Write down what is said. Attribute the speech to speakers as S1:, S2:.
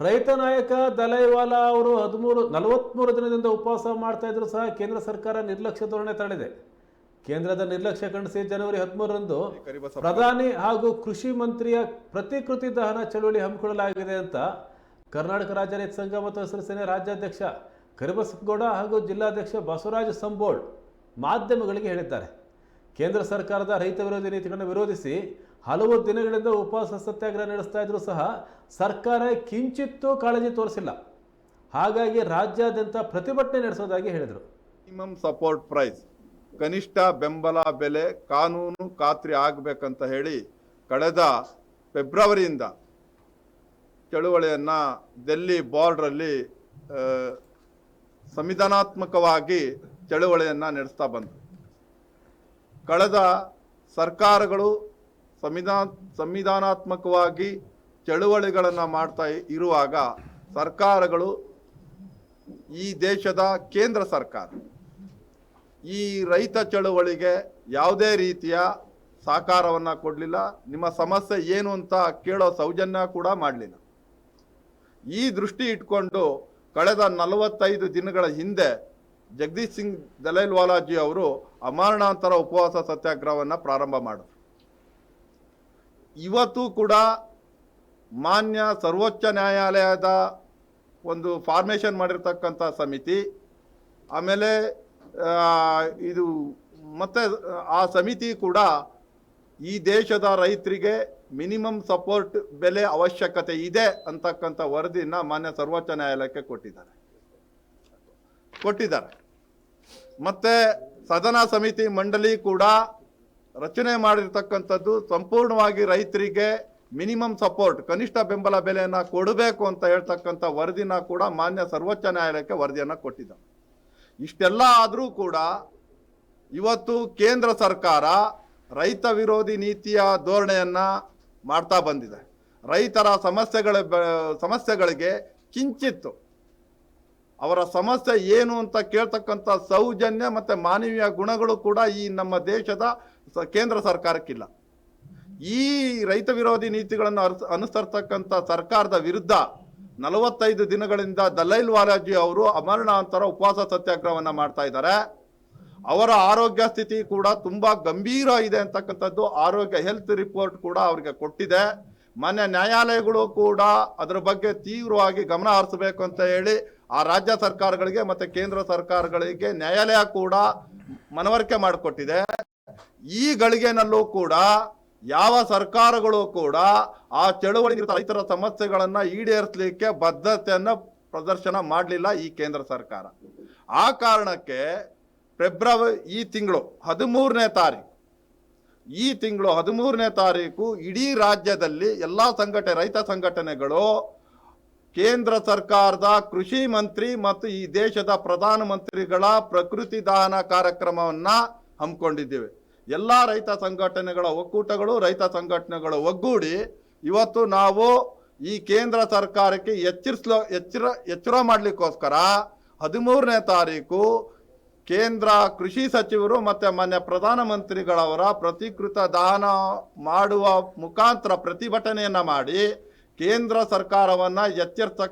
S1: ರೈತ ನಾಯಕ ದಲೈವಾಲಾ ಅವರು 43 ದಿನದಿಂದ ಉಪವಾಸ ಮಾಡ್ತಾ ಇದ್ರು ಸಹ ಕೇಂದ್ರ ಸರ್ಕಾರ ನಿರ್ಲಕ್ಷ್ಯ ಧೋರಣೆ ತಳೆದಿದೆ. ಕೇಂದ್ರದ ನಿರ್ಲಕ್ಷ್ಯ ಖಂಡಿಸಿ ಜನವರಿ 13ರಂದು ಪ್ರಧಾನಿ ಹಾಗೂ ಕೃಷಿ ಮಂತ್ರಿಯ ಪ್ರತಿಕೃತಿ ದಹನ ಚಳುವಳಿ ಹಮ್ಮಿಕೊಳ್ಳಲಾಗಿದೆ ಅಂತ ಕರ್ನಾಟಕ ರಾಜ್ಯ ರೈತ ಸಂಘ ಮತ್ತು ಹಸಿರು ಸೇನೆ ರಾಜ್ಯಾಧ್ಯಕ್ಷ ಕರಿಬಸಪ್ಪಗೌಡ ಹಾಗೂ ಜಿಲ್ಲಾಧ್ಯಕ್ಷ ಬಸವರಾಜ ಸಂಬೋಳ್ ಮಾಧ್ಯಮಗಳಿಗೆ ಹೇಳಿದ್ದಾರೆ. ಕೇಂದ್ರ ಸರ್ಕಾರದ ರೈತ ವಿರೋಧಿ ನೀತಿಗಳನ್ನು ವಿರೋಧಿಸಿ ಹಲವು ದಿನಗಳಿಂದ ಉಪವಾಸ ಸತ್ಯಾಗ್ರಹ ನಡೆಸ್ತಾ ಇದ್ರು ಸಹ ಸರ್ಕಾರ ಕಿಂಚಿತ್ತೂ ಕಾಳಜಿ ತೋರಿಸಿಲ್ಲ. ಹಾಗಾಗಿ ರಾಜ್ಯಾದ್ಯಂತ ಪ್ರತಿಭಟನೆ ನಡೆಸೋದಾಗಿ ಹೇಳಿದರು.
S2: ಮಿನಿಮಮ್ ಸಪೋರ್ಟ್ ಪ್ರೈಸ್, ಕನಿಷ್ಠ ಬೆಂಬಲ ಬೆಲೆ ಕಾನೂನು ಖಾತ್ರಿ ಆಗಬೇಕಂತ ಹೇಳಿ ಕಳೆದ ಫೆಬ್ರವರಿಯಿಂದ ಚಳುವಳಿಯನ್ನು ಡೆಲ್ಲಿ ಬಾರ್ಡ್ರಲ್ಲಿ ಸಂವಿಧಾನಾತ್ಮಕವಾಗಿ ಚಳುವಳಿಯನ್ನು ನಡೆಸ್ತಾ ಬಂದರು. ಕಳೆದ ಸರ್ಕಾರಗಳು ಸಂವಿಧಾನಾತ್ಮಕವಾಗಿ ಚಳುವಳಿಗಳನ್ನು ಮಾಡ್ತಾ ಇರುವಾಗ ಸರ್ಕಾರಗಳು, ಈ ದೇಶದ ಕೇಂದ್ರ ಸರ್ಕಾರ ಈ ರೈತ ಚಳುವಳಿಗೆ ಯಾವುದೇ ರೀತಿಯ ಸಹಕಾರವನ್ನು ಕೊಡಲಿಲ್ಲ. ನಿಮ್ಮ ಸಮಸ್ಯೆ ಏನು ಅಂತ ಕೇಳೋ ಸೌಜನ್ಯ ಕೂಡ ಮಾಡಲಿಲ್ಲ. ಈ ದೃಷ್ಟಿ ಇಟ್ಕೊಂಡು ಕಳೆದ 45 ದಿನಗಳ ಹಿಂದೆ ಜಗದೀಶ್ ಸಿಂಗ್ ದಲೈವಾಲಾಜಿ ಅವರು ಅಮರಣಾಂತರ ಉಪವಾಸ ಸತ್ಯಾಗ್ರಹವನ್ನು ಪ್ರಾರಂಭ ಮಾಡಿದ್ರು. ಇವತ್ತು ಕೂಡ ಮಾನ್ಯ ಸರ್ವೋಚ್ಚ ನ್ಯಾಯಾಲಯದ ಒಂದು ಫಾರ್ಮೇಷನ್ ಮಾಡಿರ್ತಕ್ಕಂಥ ಸಮಿತಿ, ಆಮೇಲೆ ಇದು ಮತ್ತೆ ಆ ಸಮಿತಿ ಕೂಡ ಈ ದೇಶದ ರೈತರಿಗೆ ಮಿನಿಮಮ್ ಸಪೋರ್ಟ್ ಬೆಲೆ ಅವಶ್ಯಕತೆ ಇದೆ ಅಂತಕ್ಕಂಥ ವರದಿನ ಮಾನ್ಯ ಸರ್ವೋಚ್ಚ ನ್ಯಾಯಾಲಯಕ್ಕೆ ಕೊಟ್ಟಿದ್ದಾರೆ. ಮತ್ತೆ ಸದನ ಸಮಿತಿ ಮಂಡಳಿ ಕೂಡ ರಚನೆ ಮಾಡಿರ್ತಕ್ಕಂಥದ್ದು ಸಂಪೂರ್ಣವಾಗಿ ರೈತರಿಗೆ ಮಿನಿಮಮ್ ಸಪೋರ್ಟ್, ಕನಿಷ್ಠ ಬೆಂಬಲ ಬೆಲೆಯನ್ನು ಕೊಡಬೇಕು ಅಂತ ಹೇಳ್ತಕ್ಕಂಥ ವರದಿನ ಕೂಡ ಮಾನ್ಯ ಸರ್ವೋಚ್ಚ ನ್ಯಾಯಾಲಯಕ್ಕೆ ವರದಿಯನ್ನು ಕೊಟ್ಟಿದ್ದಾರೆ. ಇಷ್ಟೆಲ್ಲ ಆದರೂ ಕೂಡ ಇವತ್ತು ಕೇಂದ್ರ ಸರ್ಕಾರ ರೈತ ವಿರೋಧಿ ನೀತಿಯ ಧೋರಣೆಯನ್ನು ಮಾಡ್ತಾ ಬಂದಿದೆ. ರೈತರ ಸಮಸ್ಯೆಗಳಿಗೆ ಕಿಂಚಿತ್ತು ಅವರ ಸಮಸ್ಯೆ ಏನು ಅಂತ ಕೇಳ್ತಕ್ಕಂಥ ಸೌಜನ್ಯ ಮತ್ತು ಮಾನವೀಯ ಗುಣಗಳು ಕೂಡ ಈ ನಮ್ಮ ದೇಶದ ಕೇಂದ್ರ ಸರ್ಕಾರಕ್ಕಿಲ್ಲ. ಈ ರೈತ ವಿರೋಧಿ ನೀತಿಗಳನ್ನು ಅನುಸರಿಸ್ತಕ್ಕಂಥ ಸರ್ಕಾರದ ವಿರುದ್ಧ 45 ದಿನಗಳಿಂದ ದಲೈವಾಲಾಜಿ ಅವರು ಅಮರಣಾಂತರ ಉಪವಾಸ ಸತ್ಯಾಗ್ರಹವನ್ನು ಮಾಡ್ತಾ ಇದ್ದಾರೆ. ಅವರ ಆರೋಗ್ಯ ಸ್ಥಿತಿ ಕೂಡ ತುಂಬ ಗಂಭೀರ ಇದೆ ಅಂತಕ್ಕಂಥದ್ದು ಆರೋಗ್ಯ ಹೆಲ್ತ್ ರಿಪೋರ್ಟ್ ಕೂಡ ಅವರಿಗೆ ಕೊಟ್ಟಿದೆ. ಮಾನ್ಯ ನ್ಯಾಯಾಲಯಗಳು ಕೂಡ ಅದರ ಬಗ್ಗೆ ತೀವ್ರವಾಗಿ ಗಮನ ಹರಿಸಬೇಕು ಅಂತ ಹೇಳಿ ಆ ರಾಜ್ಯ ಸರ್ಕಾರಗಳಿಗೆ ಮತ್ತು ಕೇಂದ್ರ ಸರ್ಕಾರಗಳಿಗೆ ನ್ಯಾಯಾಲಯ ಕೂಡ ಮನವರಿಕೆ ಮಾಡಿಕೊಟ್ಟಿದೆ. ಈ ಗಳಿಗೆನಲ್ಲೂ ಕೂಡ ಯಾವ ಸರ್ಕಾರಗಳು ಕೂಡ ಆ ಚಳುವಳಿ ರೈತರ ಸಮಸ್ಯೆಗಳನ್ನು ಈಡೇರಿಸಲಿಕ್ಕೆ ಬದ್ಧತೆಯನ್ನು ಪ್ರದರ್ಶನ ಮಾಡಲಿಲ್ಲ ಈ ಕೇಂದ್ರ ಸರ್ಕಾರ. ಆ ಕಾರಣಕ್ಕೆ ಈ ತಿಂಗಳು 13ನೇ ತಾರೀಕು ಇಡೀ ರಾಜ್ಯದಲ್ಲಿ ಎಲ್ಲ ರೈತ ಸಂಘಟನೆಗಳು ಕೇಂದ್ರ ಸರ್ಕಾರದ ಕೃಷಿ ಮಂತ್ರಿ ಮತ್ತು ಈ ದೇಶದ ಪ್ರಧಾನಮಂತ್ರಿಗಳ ಪ್ರಕೃತಿ ದಹನ ಕಾರ್ಯಕ್ರಮವನ್ನು ಹಮ್ಮಿಕೊಂಡಿದ್ದೇವೆ. ಎಲ್ಲ ರೈತ ಸಂಘಟನೆಗಳ ಒಕ್ಕೂಟಗಳು, ರೈತ ಸಂಘಟನೆಗಳು ಒಗ್ಗೂಡಿ ಇವತ್ತು ನಾವು ಈ ಕೇಂದ್ರ ಸರ್ಕಾರಕ್ಕೆ ಎಚ್ಚರ ಮಾಡಲಿಕ್ಕೋಸ್ಕರ 13ನೇ ತಾರೀಕು ಕೇಂದ್ರ ಕೃಷಿ ಸಚಿವರು ಮತ್ತು ಮಾನ್ಯ ಪ್ರಧಾನಮಂತ್ರಿಗಳವರ ಪ್ರತಿಕೃತ ದಹನ ಮಾಡುವ ಮುಖಾಂತರ ಪ್ರತಿಭಟನೆಯನ್ನು ಮಾಡಿ ಕೇಂದ್ರ ಸರ್ಕಾರವನ್ನು